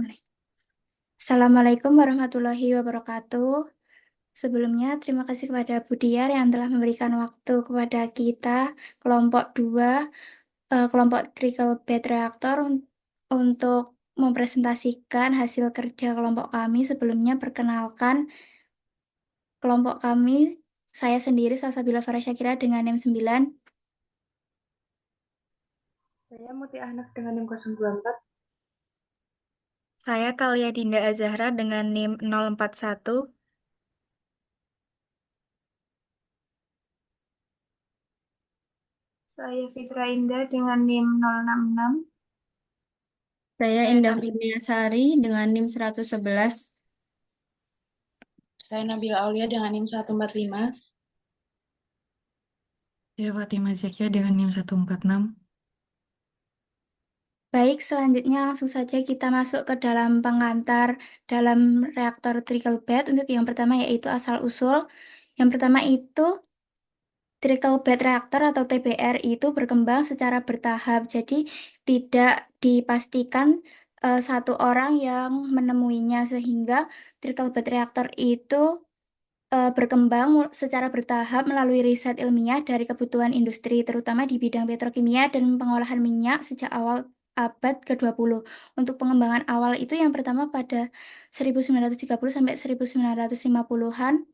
Mulai. Assalamualaikum warahmatullahi wabarakatuh. Sebelumnya, terima kasih kepada Budiar yang telah memberikan waktu kepada kita, kelompok 2, kelompok Trickle Bed Reactor, untuk mempresentasikan hasil kerja kelompok kami. Sebelumnya, perkenalkan kelompok kami, saya sendiri, Salsabila Farah Syakira dengan NIM 9. Saya Muti Ahnaf dengan NIM 024. Saya Kalia Dinda Azahra dengan NIM 041. Saya Fitra Indah dengan NIM 066. Saya Indah Sari dengan NIM 111. Saya Nabila Aulia dengan NIM 145. Saya Fatima Zakia dengan NIM 146. Baik, selanjutnya langsung saja kita masuk ke dalam pengantar dalam reaktor trickle bed. Untuk yang pertama yaitu asal-usul. Yang pertama itu trickle bed reactor atau TBR itu berkembang secara bertahap. Jadi tidak dipastikan satu orang yang menemuinya sehingga trickle bed reactor itu berkembang secara bertahap melalui riset ilmiah dari kebutuhan industri, terutama di bidang petrokimia dan pengolahan minyak sejak awal abad ke-20. Untuk pengembangan awal itu yang pertama pada 1930 sampai 1950-an,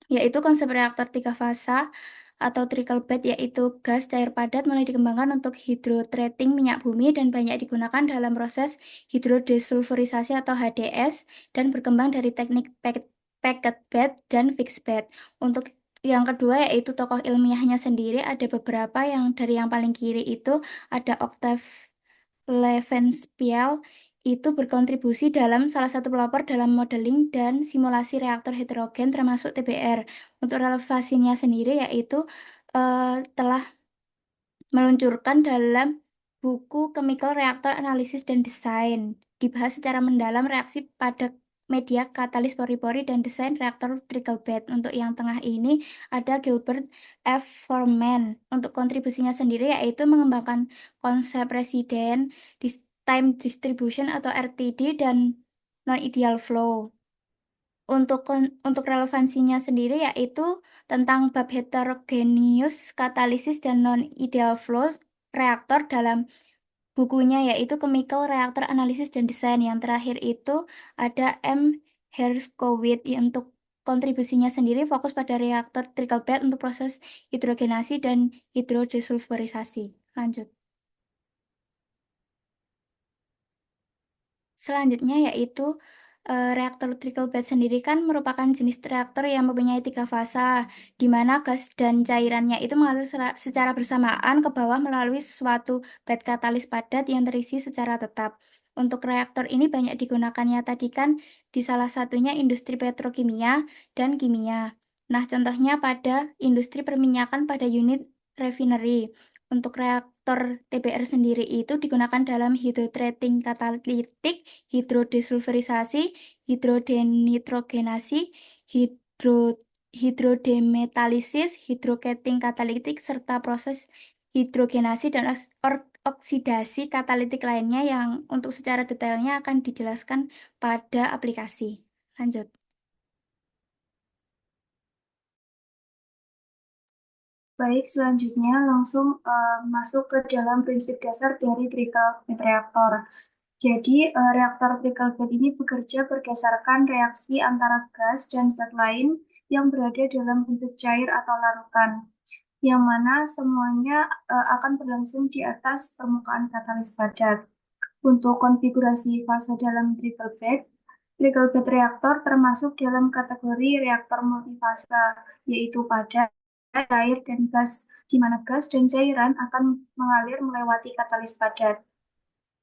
yaitu konsep reaktor tiga fasa atau trickle bed, yaitu gas cair padat mulai dikembangkan untuk hidrotreating minyak bumi dan banyak digunakan dalam proses hidrodesulfurisasi atau HDS dan berkembang dari teknik packet bed dan fixed bed. Untuk yang kedua yaitu tokoh ilmiahnya sendiri ada beberapa, yang dari yang paling kiri itu ada Octave Levenspiel, itu berkontribusi dalam salah satu pelopor dalam modeling dan simulasi reaktor heterogen termasuk TBR. Untuk relevansinya sendiri yaitu telah meluncurkan dalam buku Chemical Reactor Analysis dan Design. Dibahas secara mendalam reaksi pada media katalis pori-pori dan desain reaktor trickle bed. Untuk yang tengah ini ada Gilbert F. Foreman. Untuk kontribusinya sendiri yaitu mengembangkan konsep resident time distribution atau RTD dan non-ideal flow. Untuk relevansinya sendiri yaitu tentang bab heterogeneous katalisis dan non-ideal flow reaktor dalam bukunya yaitu Chemical Reactor Analysis dan Design. Yang terakhir itu ada M. Herskowitz, untuk kontribusinya sendiri fokus pada reaktor trickle bed untuk proses hidrogenasi dan hidrodesulfurisasi. Lanjut. Selanjutnya yaitu reaktor trickle bed sendiri kan merupakan jenis reaktor yang mempunyai tiga fasa, di mana gas dan cairannya itu mengalir secara bersamaan ke bawah melalui suatu bed katalis padat yang terisi secara tetap. Untuk reaktor ini banyak digunakannya tadi kan di salah satunya industri petrokimia dan kimia. Nah, contohnya pada industri perminyakan pada unit refinery. Untuk reaktor TBR sendiri itu digunakan dalam hidrotreating katalitik, hidrodesulfurisasi, hidrodenitrogenasi, hidro hidrodemetalisis, hidroketing katalitik, serta proses hidrogenasi dan oksidasi katalitik lainnya yang untuk secara detailnya akan dijelaskan pada aplikasi. Lanjut. Baik, selanjutnya langsung masuk ke dalam prinsip dasar dari trickle bed reaktor. Jadi, reaktor trickle bed ini bekerja berdasarkan reaksi antara gas dan zat lain yang berada dalam bentuk cair atau larutan, yang mana semuanya akan berlangsung di atas permukaan katalis padat. Untuk konfigurasi fase dalam trickle bed reaktor termasuk dalam kategori reaktor multifasa, yaitu padat, cair, dan gas, di mana gas dan cairan akan mengalir melewati katalis padat.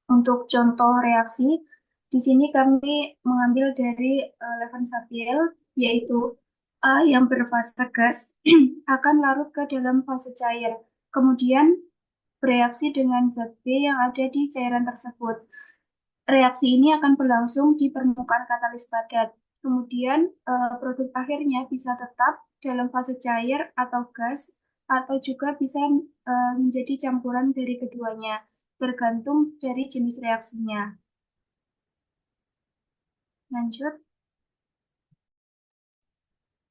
Untuk contoh reaksi, di sini kami mengambil dari Levensapiel, yaitu A yang berfase gas akan larut ke dalam fase cair, kemudian bereaksi dengan zat B yang ada di cairan tersebut. Reaksi ini akan berlangsung di permukaan katalis padat. Kemudian produk akhirnya bisa tetap dalam fase cair atau gas, atau juga bisa menjadi campuran dari keduanya, tergantung dari jenis reaksinya. Lanjut.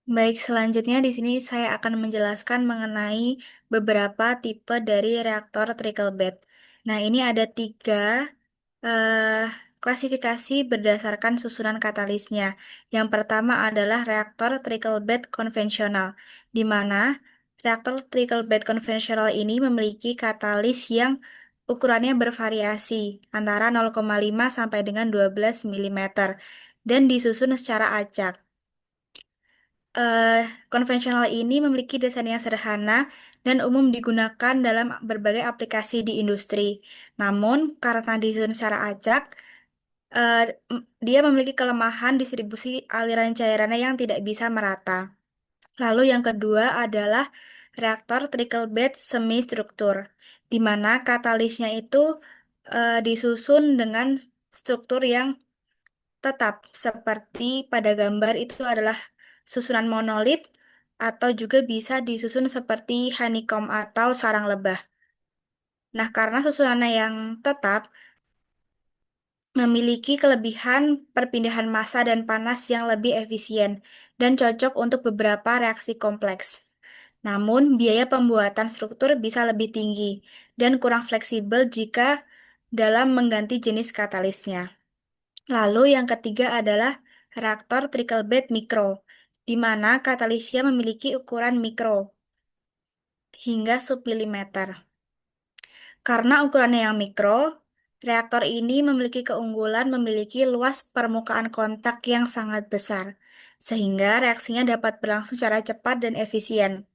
Baik, selanjutnya di sini saya akan menjelaskan mengenai beberapa tipe dari reaktor trickle bed. Nah, ini ada tiga eh, klasifikasi berdasarkan susunan katalisnya. Yang pertama adalah reaktor trickle bed konvensional, di mana reaktor trickle bed konvensional ini memiliki katalis yang ukurannya bervariasi antara 0,5 sampai dengan 12 milimeter dan disusun secara acak. eh, Konvensional ini memiliki desain yang sederhana dan umum digunakan dalam berbagai aplikasi di industri. Namun, karena disusun secara acak, eh, dia memiliki kelemahan distribusi aliran cairannya yang tidak bisa merata. Lalu yang kedua adalah reaktor trickle bed semi struktur, di mana katalisnya itu disusun dengan struktur yang tetap seperti pada gambar itu adalah susunan monolit atau juga bisa disusun seperti honeycomb atau sarang lebah. Nah, karena susunannya yang tetap memiliki kelebihan perpindahan massa dan panas yang lebih efisien dan cocok untuk beberapa reaksi kompleks. Namun, biaya pembuatan struktur bisa lebih tinggi dan kurang fleksibel jika dalam mengganti jenis katalisnya. Lalu yang ketiga adalah reaktor trickle bed mikro, di mana katalisnya memiliki ukuran mikro hingga submilimeter. Karena ukurannya yang mikro, reaktor ini memiliki keunggulan memiliki luas permukaan kontak yang sangat besar, sehingga reaksinya dapat berlangsung secara cepat dan efisien.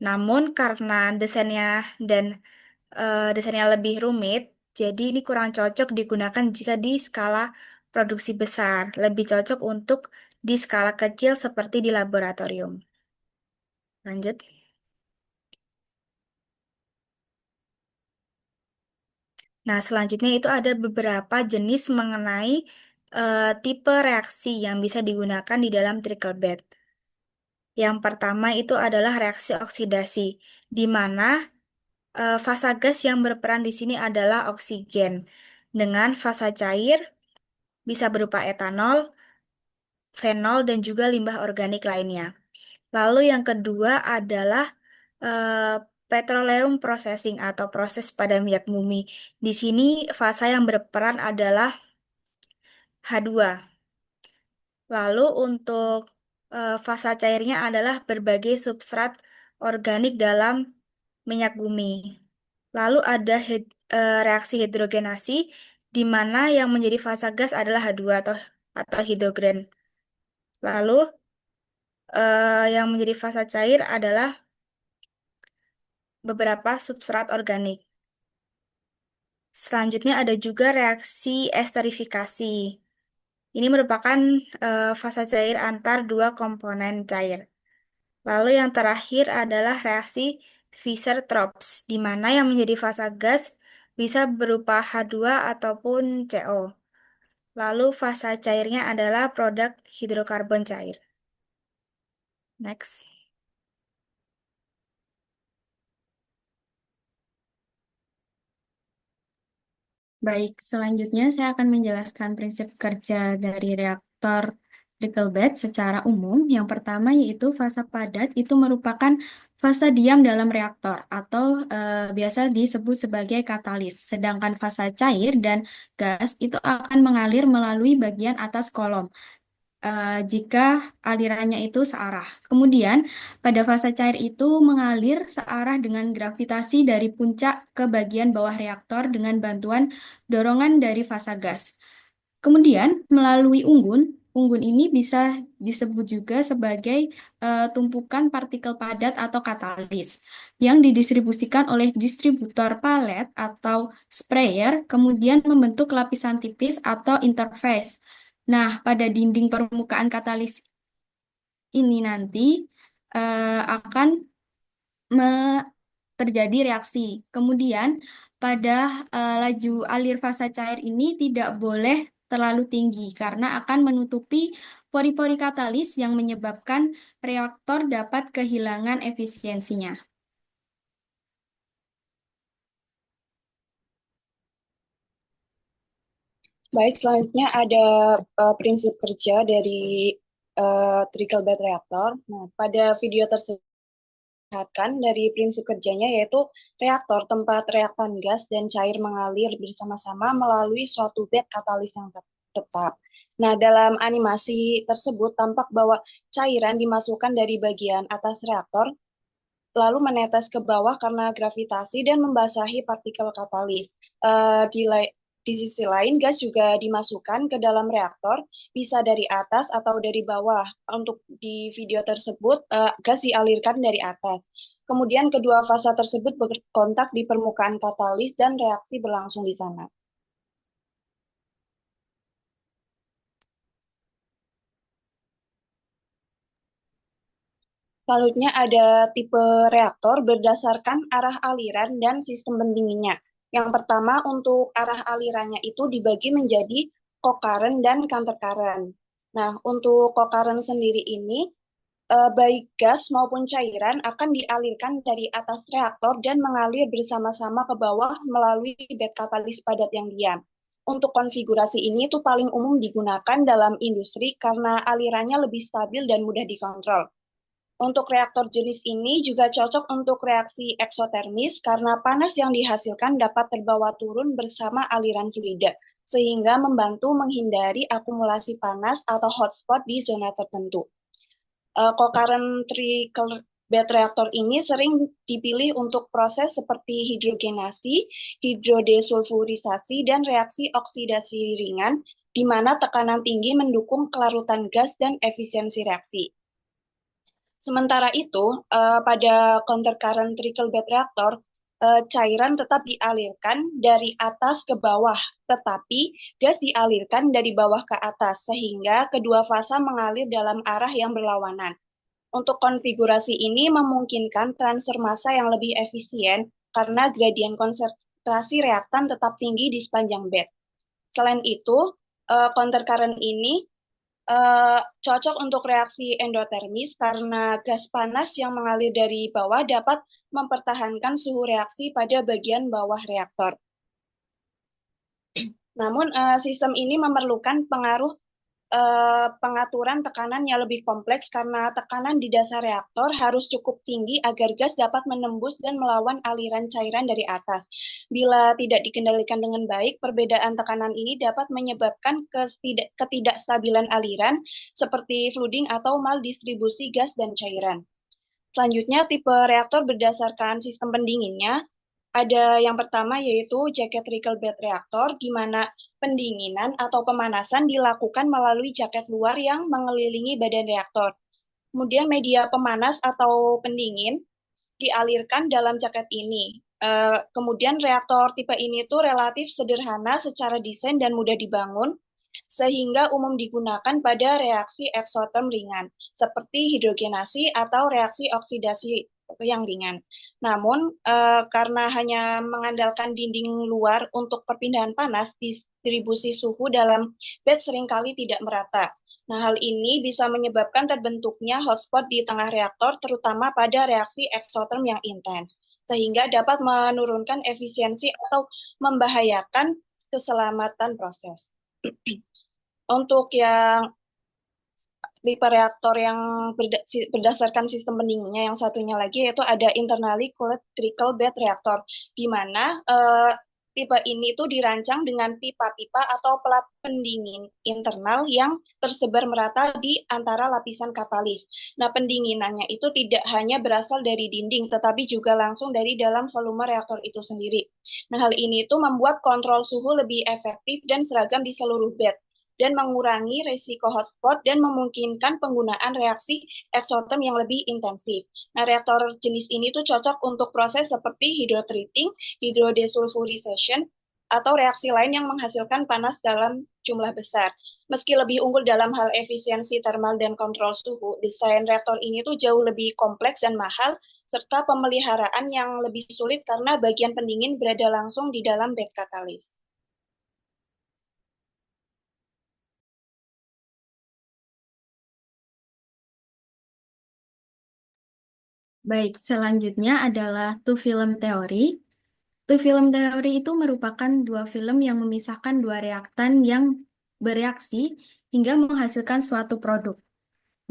Namun karena dan desainnya lebih rumit, jadi ini kurang cocok digunakan jika di skala produksi besar. Lebih cocok untuk di skala kecil seperti di laboratorium. Lanjut. Nah, selanjutnya itu ada beberapa jenis mengenai tipe reaksi yang bisa digunakan di dalam trickle bed. Yang pertama itu adalah reaksi oksidasi, di mana fasa gas yang berperan di sini adalah oksigen, dengan fasa cair bisa berupa etanol, fenol, dan juga limbah organik lainnya. Lalu yang kedua adalah petroleum processing atau proses pada minyak bumi. Di sini fasa yang berperan adalah H2. Lalu untuk fasa cairnya adalah berbagai substrat organik dalam minyak bumi. Lalu ada reaksi hidrogenasi di mana yang menjadi fasa gas adalah H2 atau hidrogen. Lalu yang menjadi fasa cair adalah beberapa substrat organik. Selanjutnya ada juga reaksi esterifikasi. Ini merupakan fasa cair antar dua komponen cair. Lalu yang terakhir adalah reaksi Fischer-Tropsch, di mana yang menjadi fasa gas bisa berupa H2 ataupun CO. Lalu fasa cairnya adalah produk hidrokarbon cair. Next. Baik, selanjutnya saya akan menjelaskan prinsip kerja dari reaktor trickle bed secara umum. Yang pertama yaitu fasa padat itu merupakan fasa diam dalam reaktor atau biasa disebut sebagai katalis. Sedangkan fasa cair dan gas itu akan mengalir melalui bagian atas kolom jika alirannya itu searah. Kemudian, pada fase cair itu mengalir searah dengan gravitasi dari puncak ke bagian bawah reaktor dengan bantuan dorongan dari fasa gas. Kemudian, melalui unggun, unggun ini bisa disebut juga sebagai tumpukan partikel padat atau katalis yang didistribusikan oleh distributor palet atau sprayer, kemudian membentuk lapisan tipis atau interface. Nah, pada dinding permukaan katalis ini nanti akan terjadi reaksi. Kemudian, pada laju alir fasa cair ini tidak boleh terlalu tinggi karena akan menutupi pori-pori katalis yang menyebabkan reaktor dapat kehilangan efisiensinya. Baik, selanjutnya ada prinsip kerja dari trickle bed reactor. Nah, pada video tersebut lihatkan dari prinsip kerjanya yaitu reaktor tempat reaktan gas dan cair mengalir bersama-sama melalui suatu bed katalis yang tetap. Nah, dalam animasi tersebut tampak bahwa cairan dimasukkan dari bagian atas reaktor lalu menetes ke bawah karena gravitasi dan membasahi partikel katalis. Di sisi lain, gas juga dimasukkan ke dalam reaktor, bisa dari atas atau dari bawah. Untuk di video tersebut, gas dialirkan dari atas. Kemudian kedua fasa tersebut berkontak di permukaan katalis dan reaksi berlangsung di sana. Selanjutnya ada tipe reaktor berdasarkan arah aliran dan sistem pendinginnya. Yang pertama untuk arah alirannya itu dibagi menjadi co-current dan counter-current. Nah, untuk co-current sendiri ini, baik gas maupun cairan akan dialirkan dari atas reaktor dan mengalir bersama-sama ke bawah melalui bed katalis padat yang diam. Untuk konfigurasi ini itu paling umum digunakan dalam industri karena alirannya lebih stabil dan mudah dikontrol. Untuk reaktor jenis ini juga cocok untuk reaksi eksotermis karena panas yang dihasilkan dapat terbawa turun bersama aliran fluida, sehingga membantu menghindari akumulasi panas atau hotspot di zona tertentu. Concurrent trickle bed reaktor ini sering dipilih untuk proses seperti hidrogenasi, hidrodesulfurisasi, dan reaksi oksidasi ringan, di mana tekanan tinggi mendukung kelarutan gas dan efisiensi reaksi. Sementara itu, pada counter current trickle bed reactor, cairan tetap dialirkan dari atas ke bawah, tetapi gas dialirkan dari bawah ke atas, sehingga kedua fasa mengalir dalam arah yang berlawanan. Untuk konfigurasi ini memungkinkan transfer massa yang lebih efisien karena gradien konsentrasi reaktan tetap tinggi di sepanjang bed. Selain itu, counter current ini cocok untuk reaksi endotermis karena gas panas yang mengalir dari bawah dapat mempertahankan suhu reaksi pada bagian bawah reaktor. Namun sistem ini memerlukan pengaturan tekanan yang lebih kompleks karena tekanan di dasar reaktor harus cukup tinggi agar gas dapat menembus dan melawan aliran cairan dari atas. Bila tidak dikendalikan dengan baik, perbedaan tekanan ini dapat menyebabkan ketidakstabilan aliran seperti flooding atau maldistribusi gas dan cairan. Selanjutnya, tipe reaktor berdasarkan sistem pendinginnya. Ada yang pertama yaitu jaket trickle bed reaktor, di mana pendinginan atau pemanasan dilakukan melalui jaket luar yang mengelilingi badan reaktor. Kemudian media pemanas atau pendingin dialirkan dalam jaket ini. Kemudian reaktor tipe ini tuh relatif sederhana secara desain dan mudah dibangun, sehingga umum digunakan pada reaksi eksoterm ringan, seperti hidrogenasi atau reaksi oksidasi yang ringan. Namun, karena hanya mengandalkan dinding luar untuk perpindahan panas, distribusi suhu dalam bed seringkali tidak merata. Nah, hal ini bisa menyebabkan terbentuknya hotspot di tengah reaktor, terutama pada reaksi eksoterm yang intens, sehingga dapat menurunkan efisiensi atau membahayakan keselamatan proses. Untuk yang tipe reaktor yang berdasarkan sistem pendinginnya yang satunya lagi yaitu ada internally cooled trickle bed reactor, di mana tipe ini tuh dirancang dengan pipa-pipa atau pelat pendingin internal yang tersebar merata di antara lapisan katalis. Nah, pendinginannya itu tidak hanya berasal dari dinding, tetapi juga langsung dari dalam volume reaktor itu sendiri. Nah, hal ini tuh membuat kontrol suhu lebih efektif dan seragam di seluruh bed, dan mengurangi risiko hotspot dan memungkinkan penggunaan reaksi eksoterm yang lebih intensif. Nah, reaktor jenis ini tuh cocok untuk proses seperti hydrotreating, hydrodesulfurization, atau reaksi lain yang menghasilkan panas dalam jumlah besar. Meski lebih unggul dalam hal efisiensi termal dan kontrol suhu, desain reaktor ini tuh jauh lebih kompleks dan mahal, serta pemeliharaan yang lebih sulit karena bagian pendingin berada langsung di dalam bed katalis. Baik, selanjutnya adalah two film teori. Two film teori itu merupakan dua film yang memisahkan dua reaktan yang bereaksi hingga menghasilkan suatu produk.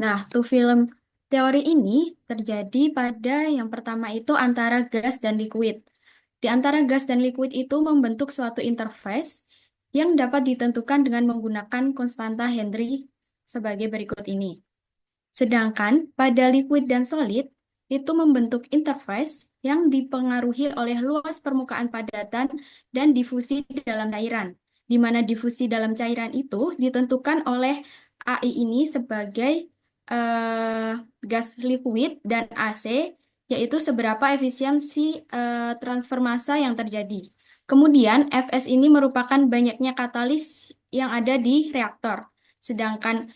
Nah, two film teori ini terjadi pada yang pertama itu antara gas dan liquid. Di antara gas dan liquid itu membentuk suatu interface yang dapat ditentukan dengan menggunakan konstanta Henry sebagai berikut ini. Sedangkan pada liquid dan solid itu membentuk interface yang dipengaruhi oleh luas permukaan padatan dan difusi dalam cairan, di mana difusi dalam cairan itu ditentukan oleh AI ini sebagai eh, gas liquid dan AC, yaitu seberapa efisiensi transfer massa yang terjadi. Kemudian Fs ini merupakan banyaknya katalis yang ada di reaktor, sedangkan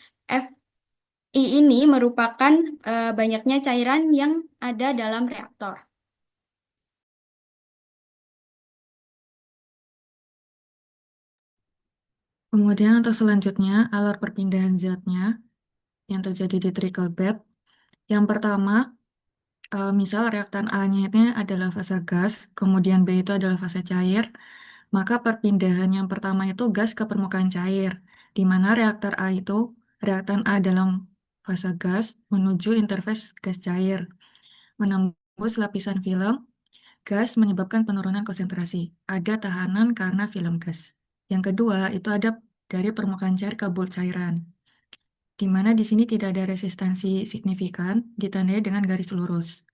I ini merupakan banyaknya cairan yang ada dalam reaktor. Kemudian untuk selanjutnya, alur perpindahan zatnya yang terjadi di trickle bed. Yang pertama, misal reaktan A-nya ini adalah fase gas, kemudian B itu adalah fase cair, maka perpindahan yang pertama itu gas ke permukaan cair, di mana reaktan A dalam fase gas menuju interface gas cair, menembus lapisan film, gas menyebabkan penurunan konsentrasi. Ada tahanan karena film gas. Yang kedua, itu ada dari permukaan cair ke bulk cairan, di mana di sini tidak ada resistansi signifikan, ditandai dengan garis lurus.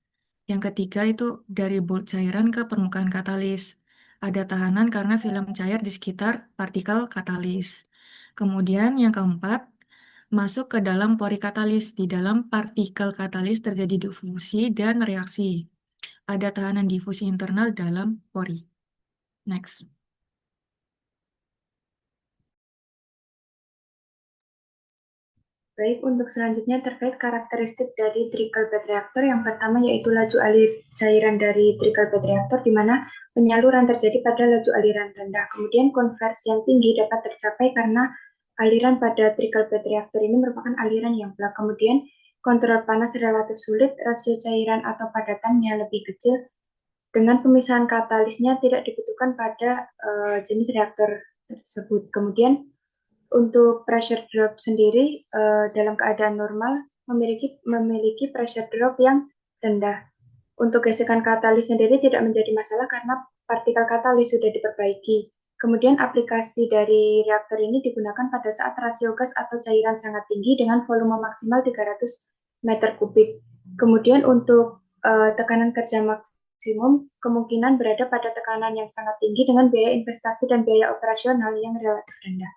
Yang ketiga itu dari bulk cairan ke permukaan katalis. Ada tahanan karena film cair di sekitar partikel katalis. Kemudian yang keempat, masuk ke dalam pori katalis. Di dalam partikel katalis terjadi difusi dan reaksi. Ada tahanan difusi internal dalam pori. Next. Baik, untuk selanjutnya terkait karakteristik dari trickle bed reaktor, yang pertama yaitu laju alir cairan dari trickle bed reaktor, di mana penyaluran terjadi pada laju aliran rendah. Kemudian konversi yang tinggi dapat tercapai karena aliran pada trickle bed reaktor ini merupakan aliran yang pelan. Kemudian kontrol panas relatif sulit, rasio cairan atau padatannya lebih kecil. Dengan pemisahan katalisnya tidak dibutuhkan pada jenis reaktor tersebut. Kemudian untuk pressure drop sendiri dalam keadaan normal memiliki pressure drop yang rendah. Untuk gesekan katalis sendiri tidak menjadi masalah karena partikel katalis sudah diperbaiki. Kemudian aplikasi dari reaktor ini digunakan pada saat rasio gas atau cairan sangat tinggi dengan volume maksimal 300 meter kubik. Kemudian untuk tekanan kerja maksimum kemungkinan berada pada tekanan yang sangat tinggi dengan biaya investasi dan biaya operasional yang relatif rendah.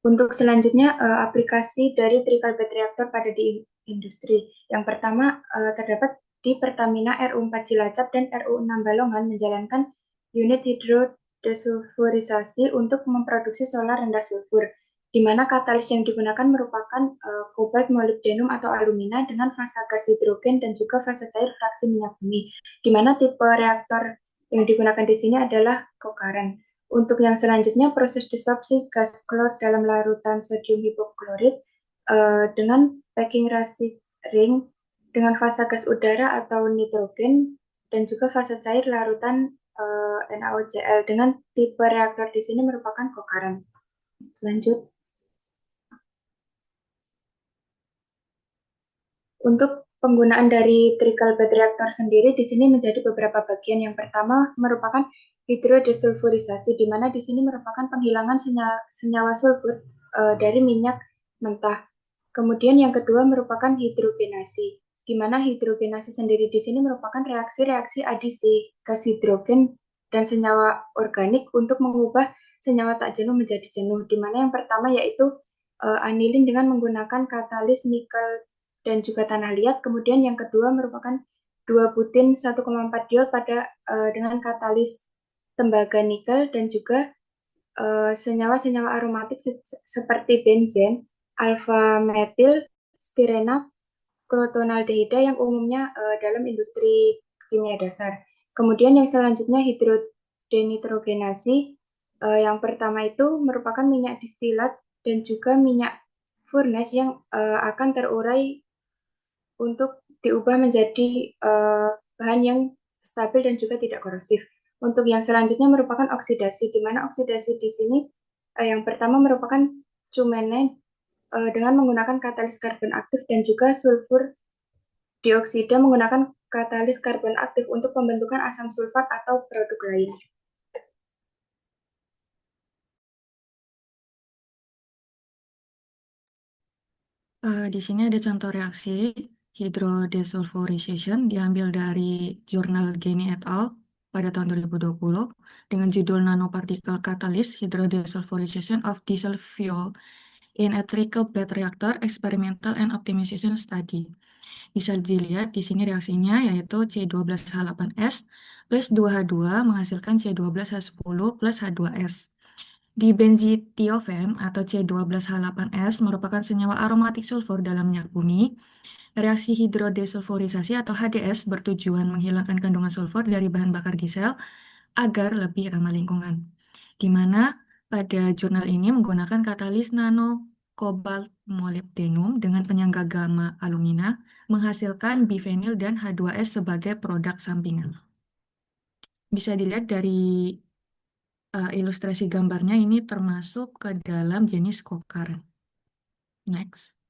Untuk selanjutnya, aplikasi dari trickle bed reactor pada di industri. Yang pertama, terdapat di Pertamina RU4 Cilacap dan RU6 Balongan menjalankan unit hidrodesulfurisasi untuk memproduksi solar rendah sulfur, di mana katalis yang digunakan merupakan kobalt, molibdenum, atau alumina dengan fase gas hidrogen dan juga fase cair fraksi minyak bumi, di mana tipe reaktor yang digunakan di sini adalah kokaren. Untuk yang selanjutnya, proses disorpsi gas klor dalam larutan sodium hipoklorit dengan packing ring dengan fase gas udara atau nitrogen dan juga fase cair larutan NaOCl dengan tipe reaktor di sini merupakan kokaren. Lanjut. Untuk penggunaan dari trickle bed reaktor sendiri di sini menjadi beberapa bagian. Yang pertama merupakan hidrodesulfurisasi, di mana di sini merupakan penghilangan senyawa sulfur dari minyak mentah. Kemudian yang kedua merupakan hidrogenasi, di mana hidrogenasi sendiri di sini merupakan reaksi-reaksi adisi gas hidrogen dan senyawa organik untuk mengubah senyawa tak jenuh menjadi jenuh, di mana yang pertama yaitu anilin dengan menggunakan katalis nikel dan juga tanah liat. Kemudian yang kedua merupakan 2 butin 1,4 diol pada dengan katalis tembaga nikel dan juga senyawa-senyawa aromatik seperti benzen, alfa metil, stirena, klotonaldehida yang umumnya dalam industri kimia dasar. Kemudian yang selanjutnya hidrodenitrogenasi. Yang pertama itu merupakan minyak distilat dan juga minyak furnace yang akan terurai untuk diubah menjadi bahan yang stabil dan juga tidak korosif. Untuk yang selanjutnya merupakan oksidasi, di mana oksidasi di sini yang pertama merupakan cumene dengan menggunakan katalis karbon aktif dan juga sulfur dioksida menggunakan katalis karbon aktif untuk pembentukan asam sulfat atau produk lain. Di sini ada contoh reaksi hydrodesulfurization diambil dari jurnal Geni et al. Pada tahun 2020 dengan judul Nanoparticle Catalyst Hydrodesulfurization of Diesel Fuel in a Trickle Bed Reactor Experimental and Optimization Study. Bisa dilihat di sini reaksinya yaitu C12H8S plus 2H2 menghasilkan C12H10 plus H2S. Di benzitiofen atau C12H8S merupakan senyawa aromatik sulfur dalam minyak bumi. Reaksi hidrodesulfurisasi atau HDS bertujuan menghilangkan kandungan sulfur dari bahan bakar diesel agar lebih ramah lingkungan. Di mana pada jurnal ini menggunakan katalis nano kobalt molybdenum dengan penyangga gamma alumina menghasilkan bifenil dan H2S sebagai produk sampingan. Bisa dilihat dari ilustrasi gambarnya ini termasuk ke dalam jenis co-current. Next.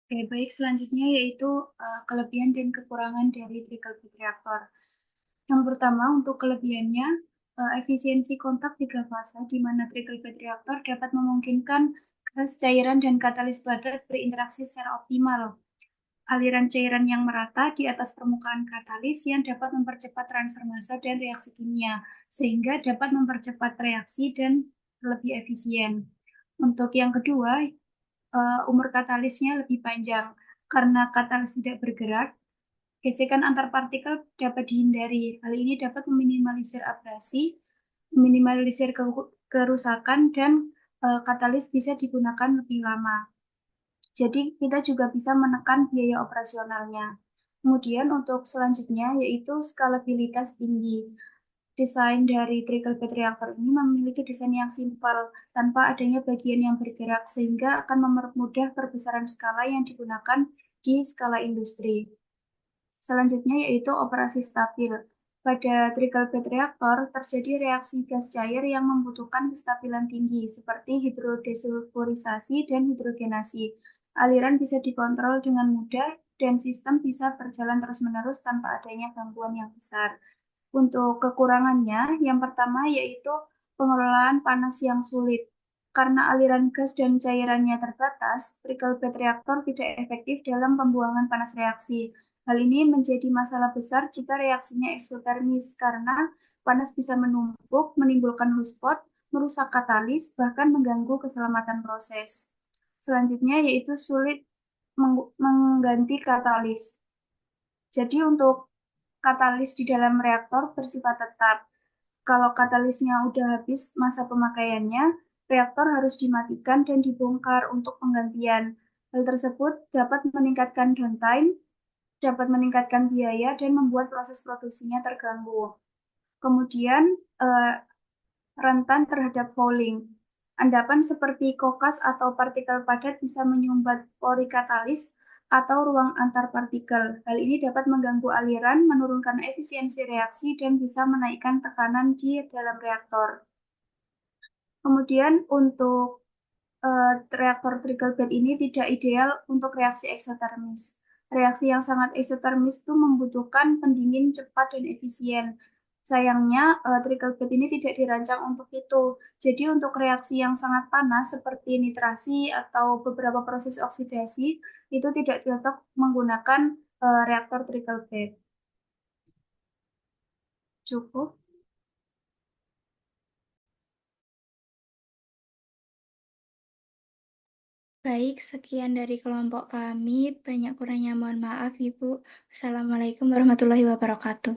Oke, baik, selanjutnya yaitu kelebihan dan kekurangan dari trickle bed reaktor. Yang pertama, untuk kelebihannya, efisiensi kontak 3 fase, di mana trickle bed reaktor dapat memungkinkan gas, cairan, dan katalis padat berinteraksi secara optimal. Aliran cairan yang merata di atas permukaan katalis yang dapat mempercepat transfer massa dan reaksi kimia, sehingga dapat mempercepat reaksi dan lebih efisien. Untuk yang kedua, umur katalisnya lebih panjang. Karena katalis tidak bergerak, gesekan antar partikel dapat dihindari. Hal ini dapat meminimalisir abrasi, meminimalisir kerusakan, dan katalis bisa digunakan lebih lama. Jadi kita juga bisa menekan biaya operasionalnya. Kemudian untuk selanjutnya yaitu skalabilitas tinggi. Desain dari trickle bed reactor ini memiliki desain yang simpel tanpa adanya bagian yang bergerak sehingga akan mempermudah perbesaran skala yang digunakan di skala industri. Selanjutnya yaitu operasi stabil. Pada trickle bed reaktor terjadi reaksi gas cair yang membutuhkan kestabilan tinggi seperti hidrodesulfurisasi dan hidrogenasi. Aliran bisa dikontrol dengan mudah dan sistem bisa berjalan terus-menerus tanpa adanya gangguan yang besar. Untuk kekurangannya, yang pertama yaitu pengelolaan panas yang sulit. Karena aliran gas dan cairannya terbatas, trickle bed reaktor tidak efektif dalam pembuangan panas reaksi. Hal ini menjadi masalah besar jika reaksinya eksotermis karena panas bisa menumpuk, menimbulkan hot spot, merusak katalis, bahkan mengganggu keselamatan proses. Selanjutnya yaitu sulit mengganti katalis. Jadi untuk katalis di dalam reaktor bersifat tetap. Kalau katalisnya udah habis masa pemakaiannya, reaktor harus dimatikan dan dibongkar untuk penggantian. Hal tersebut dapat meningkatkan downtime, dapat meningkatkan biaya, dan membuat proses produksinya terganggu. Kemudian, rentan terhadap fouling. Endapan seperti kokas atau partikel padat bisa menyumbat pori katalis atau ruang antar partikel. Hal ini dapat mengganggu aliran, menurunkan efisiensi reaksi, dan bisa menaikkan tekanan di dalam reaktor. Kemudian untuk reaktor trickle bed ini tidak ideal untuk reaksi eksotermis. Reaksi yang sangat eksotermis itu membutuhkan pendingin cepat dan efisien. Sayangnya, trickle bed ini tidak dirancang untuk itu. Jadi untuk reaksi yang sangat panas seperti nitrasi atau beberapa proses oksidasi, itu tidak cocok menggunakan reaktor trickle bed. Cukup. Baik, sekian dari kelompok kami. Banyak kurangnya mohon maaf, Ibu. Assalamualaikum warahmatullahi wabarakatuh.